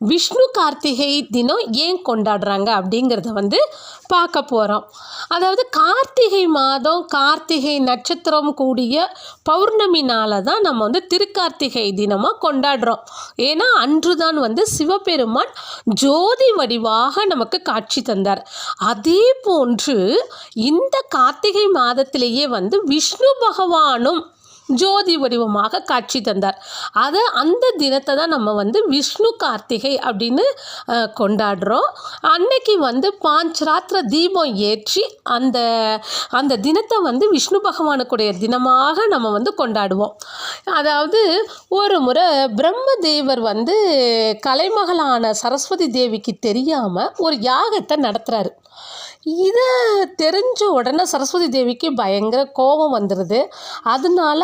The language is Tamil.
விஷ்ணு கார்த்திகை தினம் ஏன் கொண்டாடுறாங்க அப்படிங்கிறத பார்க்க போகிறோம். அதாவது கார்த்திகை மாதம் கார்த்திகை நட்சத்திரம் கூடிய பௌர்ணமி நாளை தான் நம்ம திருக்கார்த்திகை தினமாக கொண்டாடுறோம். ஏன்னா அன்று தான் சிவபெருமான் ஜோதி வடிவாக நமக்கு காட்சி தந்தார். அதே போன்று இந்த கார்த்திகை மாதத்திலேயே விஷ்ணு பகவானும் ஜோதி வடிவமாக காட்சி தந்தார். அந்த தினத்தை தான் நம்ம விஷ்ணு கார்த்திகை அப்படின்னு கொண்டாடுறோம். அன்னைக்கு பாஞ்சராத்திர தீபம் ஏற்றி அந்த தினத்தை விஷ்ணு பகவானுக்குடைய தினமாக நம்ம கொண்டாடுவோம். அதாவது ஒரு முறை பிரம்மதேவர் கலைமகளான சரஸ்வதி தேவிக்கு தெரியாமல் ஒரு யாகத்தை நடத்துகிறாரு. இதை தெரிஞ்ச உடனே சரஸ்வதி தேவிக்கு பயங்கர கோபம் வந்துடுது. அதனால